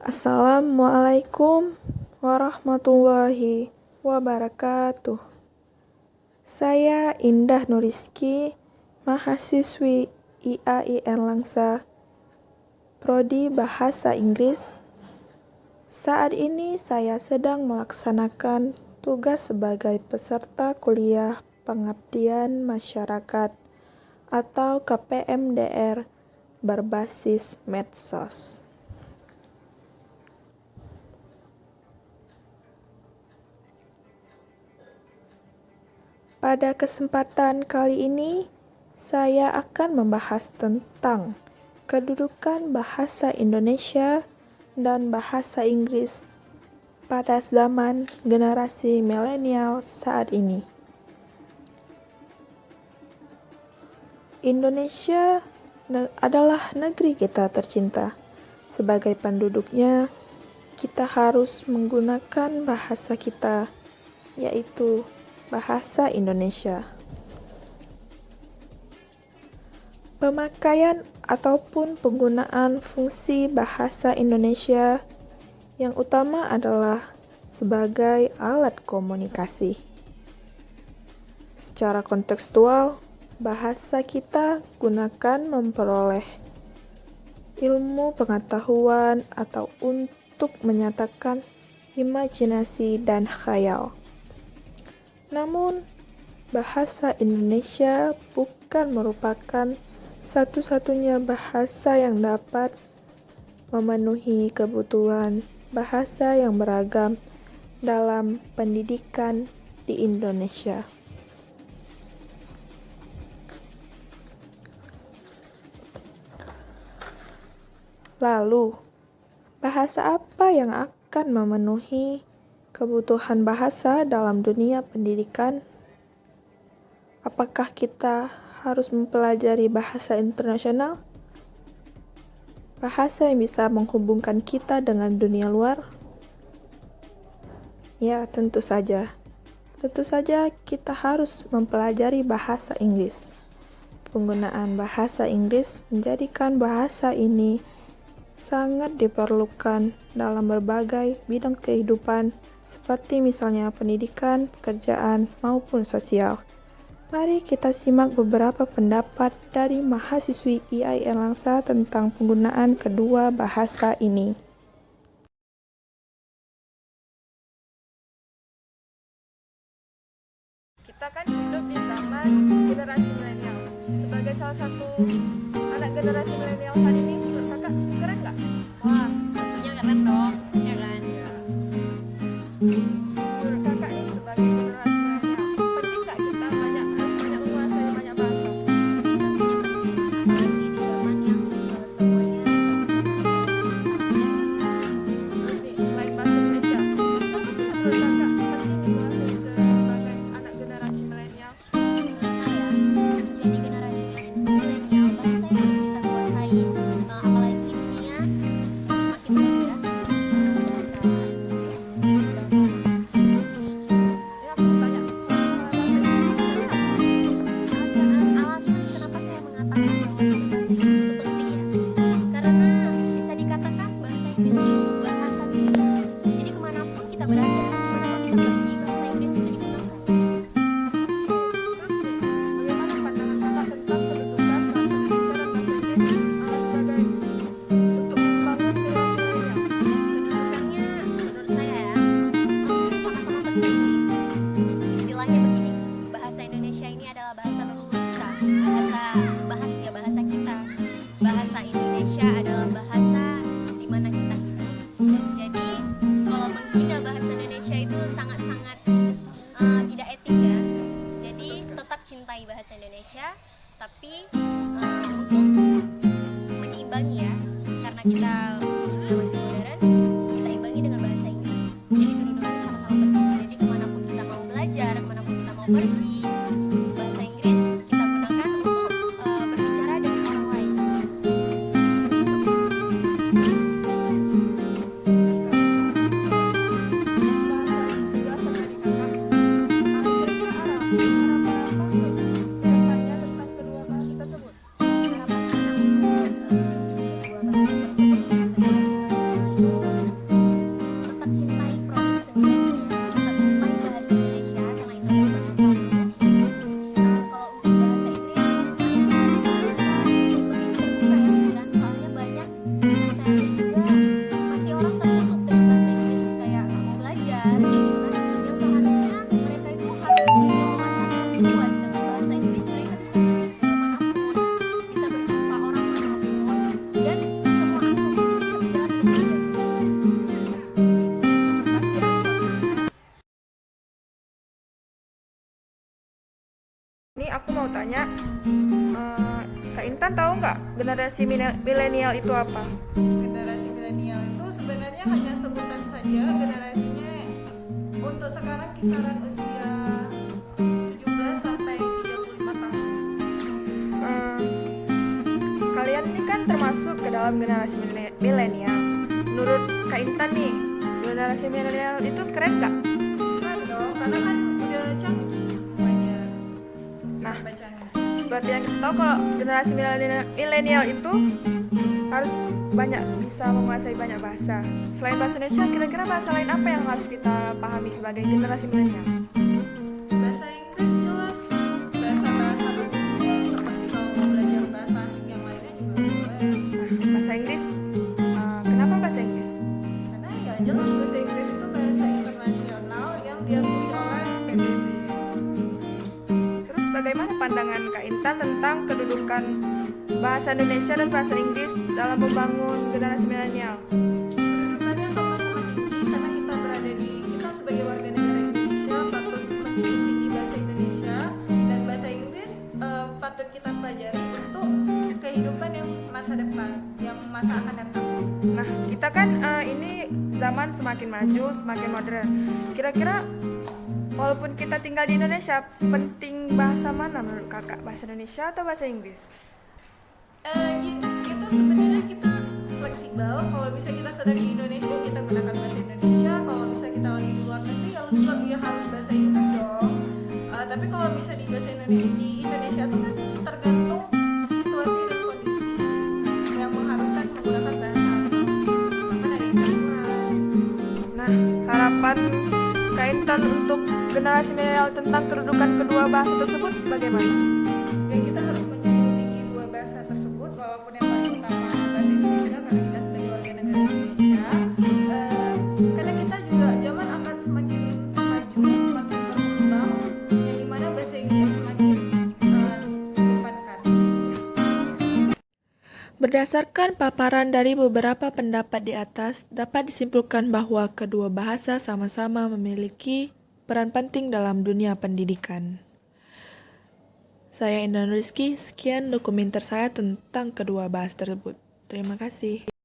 Assalamualaikum warahmatullahi wabarakatuh. Saya Indah Nuriski, mahasiswi IAIN Langsa, Prodi Bahasa Inggris. Saat ini saya sedang melaksanakan tugas sebagai peserta kuliah Pengabdian Masyarakat atau KPMDR berbasis medsos. Pada kesempatan kali ini, saya akan membahas tentang kedudukan bahasa Indonesia dan bahasa Inggris pada zaman generasi milenial saat ini. Indonesia adalah negeri kita tercinta. Sebagai penduduknya, kita harus menggunakan bahasa kita, yaitu bahasa Indonesia. Pemakaian ataupun penggunaan fungsi bahasa Indonesia yang utama adalah sebagai alat komunikasi. Secara kontekstual, bahasa kita gunakan memperoleh ilmu pengetahuan atau untuk menyatakan imajinasi dan khayal. Namun, bahasa Indonesia bukan merupakan satu-satunya bahasa yang dapat memenuhi kebutuhan bahasa yang beragam dalam pendidikan di Indonesia. Lalu, bahasa apa yang akan memenuhi kebutuhan bahasa dalam dunia pendidikan? Apakah kita harus mempelajari bahasa internasional? Bahasa yang bisa menghubungkan kita dengan dunia luar? Ya, tentu saja. Tentu saja kita harus mempelajari bahasa Inggris. Penggunaan bahasa Inggris menjadikan bahasa ini sangat diperlukan dalam berbagai bidang kehidupan, seperti misalnya pendidikan, pekerjaan, maupun sosial. Mari kita simak beberapa pendapat dari mahasiswi IAIN Langsa tentang penggunaan kedua bahasa ini. Kita kan hidup di zaman generasi milenial. Sebagai salah satu anak generasi milenial saat ini, menurut kakak keren nggak? Wah, tentunya keren dong, ya kan? Menurut kakak nih sebagai generasi milenial, penting nggak kita banyak menguasai banyak bahasa? Tentunya penting, apalagi di zaman yang semuanya Terus nih, selain bahasa Indonesia, apa sih yang menurut kakak penting dikuasai sebagai anak generasi milenial? menurut saya menjadi generasi milenial bahasa yang harus kita kuasai, apalagi dunia semakin maju ya. Bahasa Inggris, bahasa Ya, aku mau tanya, masalah bahasa Indonesia alasan kenapa saya mengatakan bahwa bahasa Inggris itu penting ya, karena bisa dikatakan bahasa Inggris itu bahasa dunia. Jadi kemanapun kita berada, kemanapun kita pergi, bahasa Inggris itu digunakan. Terus nih, bagaimana pandangan kakak tentang kedudukan bahasa Indonesia dan bahasa Inggris sebagai untuk membangun generasi milenial? Kedudukannya menurut saya ya sama-sama penting sih. Istilahnya begini, bahasa Indonesia ini adalah bahasa leluhur kita, bahasa kita. Bahasa Indonesia adalah bahasa di mana kita hidup. Jadi kalau menghina bahasa Indonesia itu sangat-sangat tidak etis ya. Jadi tetap cintai bahasa Indonesia, tapi untuk menyeimbangi ya, karena kita dunia makin modern, kita imbangi dengan bahasa Inggris. Jadi kedudukannya sama-sama penting. Jadi kemanapun kita mau belajar, kemanapun kita mau pergi, bahasa Inggris kita gunakan untuk berbicara dengan orang lain. Bahasa dari kakak, kira-kira harapan untuk kedepannya tentang kedua bahasa tersebut. Harapan saya untuk kedua bahasa tersebut generasi milenial itu apa? Generasi milenial itu sebenarnya hanya sebutan saja. Generasinya untuk sekarang kisaran usia 17 sampai 35 tahun. Kalian ini kan termasuk ke dalam generasi milenial. Menurut Kak Intan nih, generasi milenial itu keren nggak? Keren dong, karena kan udah canggih semuanya. Nah, Serba canggih. seperti yang kita tahu kalau generasi milenial itu harus banyak bisa menguasai banyak bahasa. Selain bahasa Indonesia, kira-kira bahasa lain apa yang harus kita pahami sebagai generasi milenial? Bahasa Inggris jelas, bahasa-bahasa umum seperti kalau mau belajar bahasa asing yang lainnya juga boleh. Bahasa Inggris, kenapa bahasa Inggris? Karena ya jelas bahasa Inggris itu bahasa internasional yang diakui oleh PBB. Terus bagaimana pandangan Kak Intan tentang kedudukan bahasa Indonesia dan bahasa Inggris dalam membangun generasi milenial? Kedudukannya sama-sama tinggi karena kita sebagai warga negara Indonesia patut menjunjung tinggi bahasa Indonesia, dan bahasa Inggris patut kita pelajari untuk kehidupan yang masa depan, yang masa akan datang. Nah, kita kan ini zaman semakin maju, semakin modern. Kira-kira walaupun kita tinggal di Indonesia, penting bahasa mana menurut kakak? Bahasa Indonesia atau bahasa Inggris? Itu sebenarnya kita fleksibel. Kalau bisa kita sedang di Indonesia, kita gunakan bahasa Indonesia. Kalau bisa kita lagi di luar negeri, ya harus bahasa Inggris dong. Tapi kalau bisa di bahasa Indonesia di Indonesia itu kan tergantung situasi dan kondisi yang mengharuskan menggunakan bahasa. Maka dari aturan. Nah, harapan Kak Intan untuk generasi milenial tentang kedudukan kedua bahasa tersebut bagaimana? Ya kita harus menjunjung tinggi dua bahasa tersebut, walaupun yang paling utama bahasa Indonesia karena kita sebagai warga negara Indonesia. Karena kita juga zaman akan semakin maju, semakin berkembang, yang dimana bahasa Inggris semakin dikedepankan. Berdasarkan paparan dari beberapa pendapat di atas, dapat disimpulkan bahwa kedua bahasa sama-sama memiliki peran penting dalam dunia pendidikan. Saya Indan Rizky, sekian dokumenter saya tentang kedua bahasa tersebut. Terima kasih.